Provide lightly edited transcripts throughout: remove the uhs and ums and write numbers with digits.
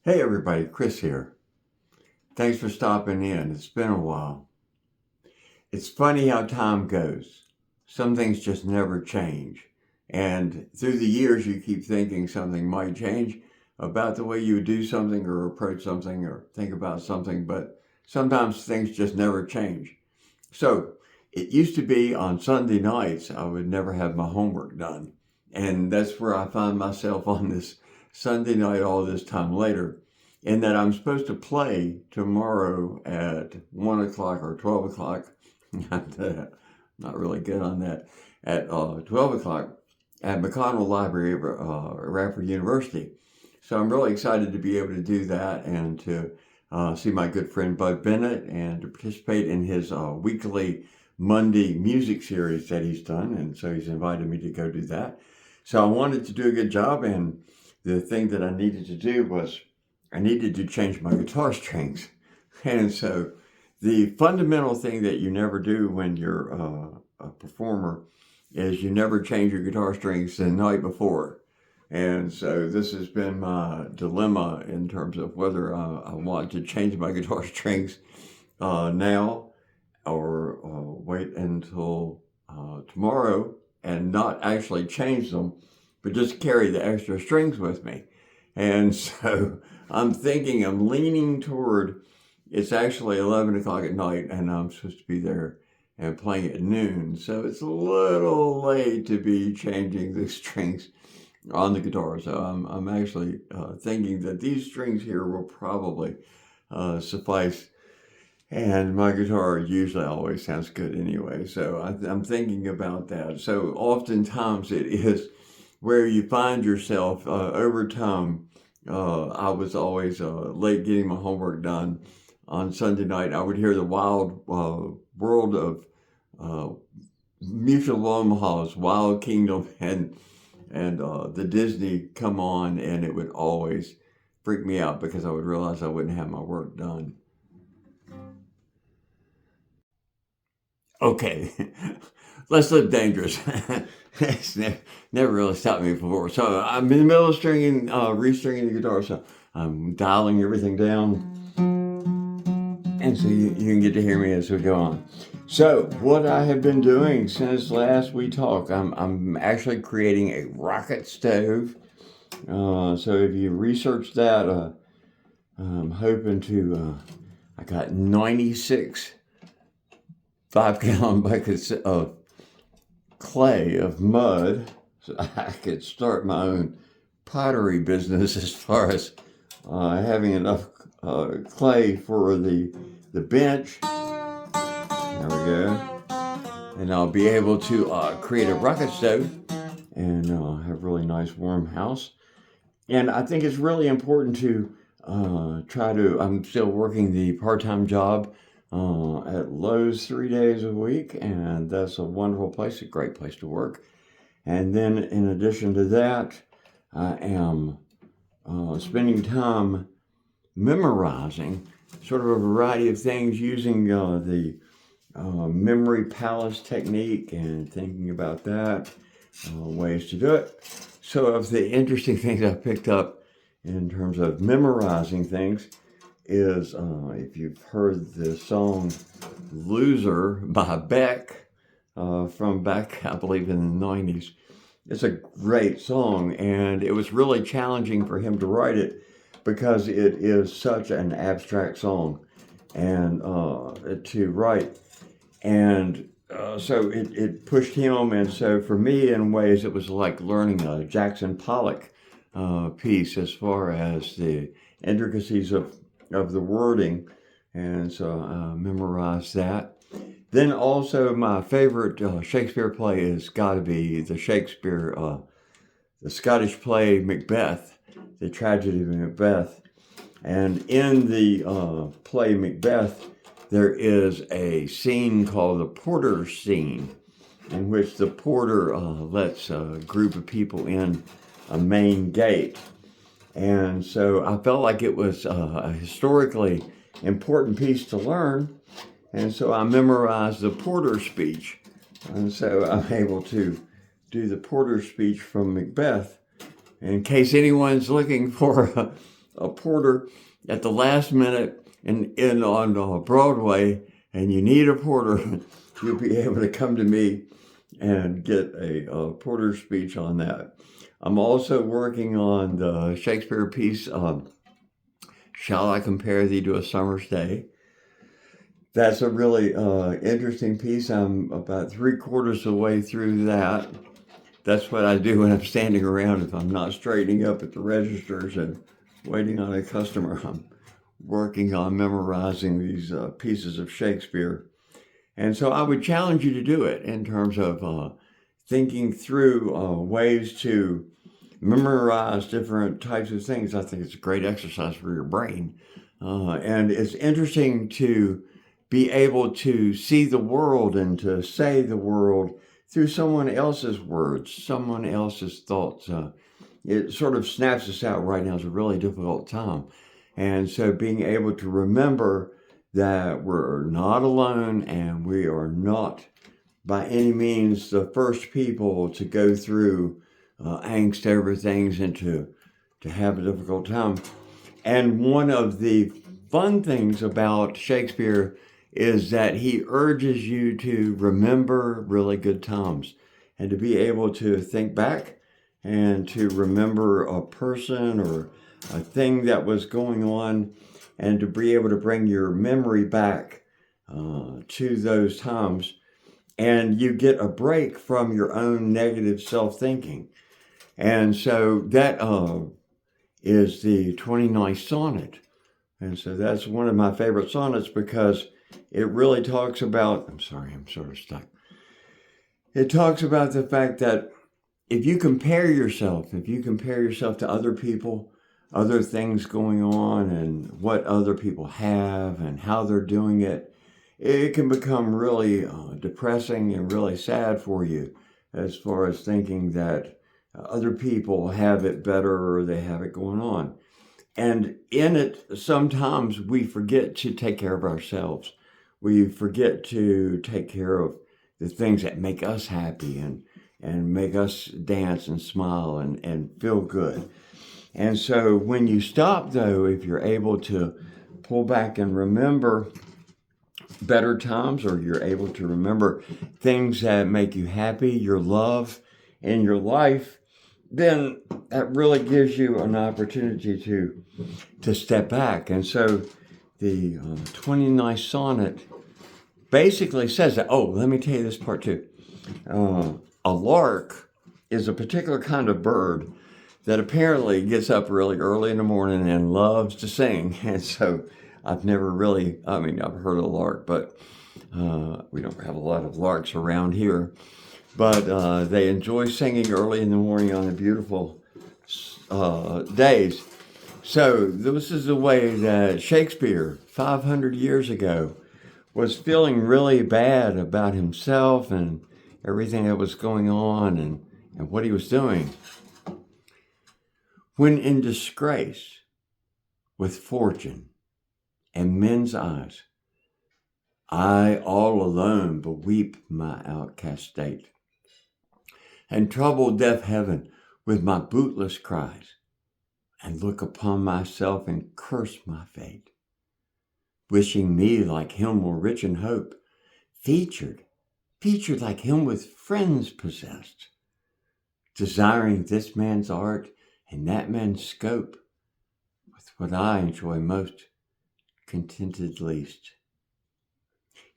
Hey everybody, Chris here. Thanks for stopping in. It's been a while. It's funny how time goes. Some things just never change. And through the years, you keep thinking something might change about the way you do something or approach something or think about something, but sometimes things just never change. So it used to be on Sunday nights, I would never have my homework done. And that's where I find myself on this Sunday night all this time later, in that I'm supposed to play tomorrow at 1 o'clock or 12 o'clock. Not really good on that. At 12 o'clock at McConnell Library of Radford University. So I'm really excited to be able to do that and to see my good friend Bud Bennett and to participate in his weekly Monday music series that he's done. And so he's invited me to go do that. So I wanted to do a good job. And the thing that I needed to do was I needed to change my guitar strings. And so the fundamental thing that you never do when you're a performer is you never change your guitar strings the night before. And so this has been my dilemma in terms of whether I want to change my guitar strings now or wait until tomorrow and not actually change them, but just carry the extra strings with me. And so I'm leaning toward it's actually 11 o'clock at night and I'm supposed to be there and playing at noon. So it's a little late to be changing the strings on the guitar. So I'm actually thinking that these strings here will probably suffice. And my guitar usually always sounds good anyway. So I'm thinking about that. So oftentimes it is where you find yourself over time. I was always late getting my homework done on Sunday night. I would hear the wild world of Mutual of Omaha's Wild Kingdom and the Disney come on, and it would always freak me out because I would realize I wouldn't have my work done. Okay, let's live dangerous. It's never really stopped me before. So I'm in the middle of stringing, restringing the guitar, so I'm dialing everything down, and so you can get to hear me as we go on. So what I have been doing since last we talked, I'm actually creating a rocket stove. So if you research that, I'm hoping to. I got 96 5-gallon buckets of clay, of mud, so I could start my own pottery business as far as having enough clay for the bench. There we go. And I'll be able to create a rocket stove and have a really nice warm house. And I think it's really important to I'm still working the part-time job at Lowe's 3 days a week, and that's a wonderful place, a great place to work. And then in addition to that, I am spending time memorizing sort of a variety of things using the memory palace technique and thinking about that, ways to do it. So of the interesting things I picked up in terms of memorizing things is if you've heard the song Loser by Beck from back, I believe, in the 90s. It's a great song, and it was really challenging for him to write it because it is such an abstract song and to write. And so it pushed him, and so for me, in ways, it was like learning a Jackson Pollock piece as far as the intricacies of the wording, and so I memorized that. Then also my favorite Shakespeare play has got to be the Scottish play Macbeth, the tragedy of Macbeth. And in the play Macbeth, there is a scene called the porter scene, in which the porter lets a group of people in a main gate. And so I felt like it was a historically important piece to learn. And so I memorized the porter speech. And so I'm able to do the porter speech from Macbeth. In case anyone's looking for a porter at the last minute in on Broadway, and you need a porter, you'll be able to come to me and get a porter speech on that. I'm also working on the Shakespeare piece, Shall I Compare Thee to a Summer's Day? That's a really interesting piece. I'm about 3/4 of the way through that. That's what I do when I'm standing around if I'm not straightening up at the registers and waiting on a customer. I'm working on memorizing these pieces of Shakespeare. And so I would challenge you to do it in terms of thinking through ways to memorize different types of things. I think it's a great exercise for your brain. And it's interesting to be able to see the world and to say the world through someone else's words, someone else's thoughts. It sort of snaps us out. Right now is a really difficult time. And so being able to remember that we're not alone and we are not by any means the first people to go through angst over things and to have a difficult time. And one of the fun things about Shakespeare is that he urges you to remember really good times and to be able to think back and to remember a person or a thing that was going on and to be able to bring your memory back to those times. And you get a break from your own negative self-thinking. And so that is the 29th sonnet. And so that's one of my favorite sonnets because it really talks about, I'm sorry, I'm sort of stuck. It talks about the fact that if you compare yourself to other people, other things going on and what other people have and how they're doing it, it can become really depressing and really sad for you as far as thinking that other people have it better or they have it going on. And in it, sometimes we forget to take care of ourselves. We forget to take care of the things that make us happy and make us dance and smile and feel good. And so when you stop, though, if you're able to pull back and remember better times, or you're able to remember things that make you happy, your love in your life, then that really gives you an opportunity to step back. And so the 29th sonnet basically says that, oh, let me tell you this part too. A lark is a particular kind of bird that apparently gets up really early in the morning and loves to sing. And so I've never really, I've heard of a lark, but we don't have a lot of larks around here. But they enjoy singing early in the morning on the beautiful days. So this is the way that Shakespeare, 500 years ago, was feeling really bad about himself and everything that was going on and what he was doing. When in disgrace with fortune and men's eyes, I all alone beweep my outcast state, and trouble deaf heaven with my bootless cries, and look upon myself and curse my fate, wishing me like him more rich in hope, featured like him with friends possessed, desiring this man's art and that man's scope, with what I enjoy most, contented least.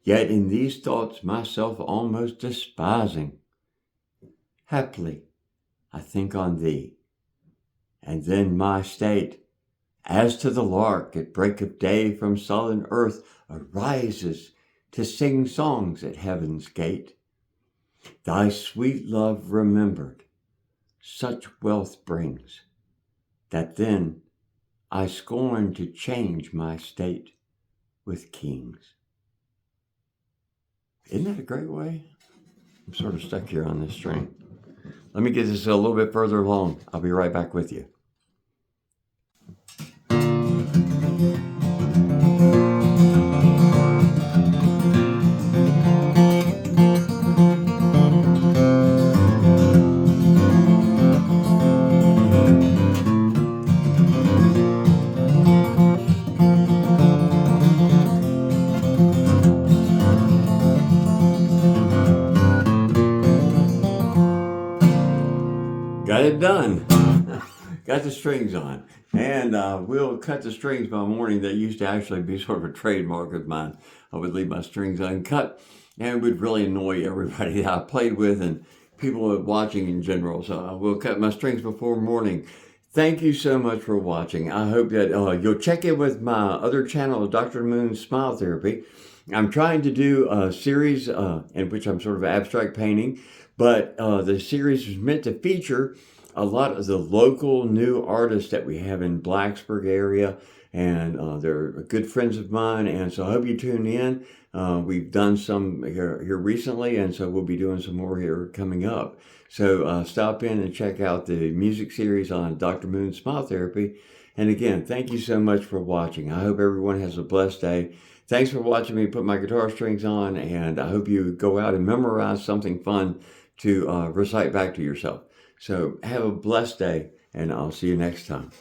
Yet in these thoughts myself almost despising, haply I think on thee, and then my state, as to the lark at break of day from sullen earth, arises to sing songs at heaven's gate. Thy sweet love remembered such wealth brings, that then I scorn to change my state with kings. Isn't that a great way? I'm sort of stuck here on this string. Let me get this a little bit further along. I'll be right back with you. got the strings on. And we'll cut the strings by morning. That used to actually be sort of a trademark of mine. I would leave my strings uncut and it would really annoy everybody that I played with and people watching in general. So I will cut my strings before morning. Thank you so much for watching. I hope that you'll check in with my other channel, Dr. Moon's Smile Therapy. I'm trying to do a series in which I'm sort of abstract painting, but the series is meant to feature a lot of the local new artists that we have in Blacksburg area, and they're good friends of mine, and so I hope you tune in. We've done some here recently, and so we'll be doing some more here coming up. So stop in and check out the music series on Dr. Moon's Smile Therapy. And again, thank you so much for watching. I hope everyone has a blessed day. Thanks for watching me put my guitar strings on, and I hope you go out and memorize something fun to recite back to yourself. So have a blessed day, and I'll see you next time.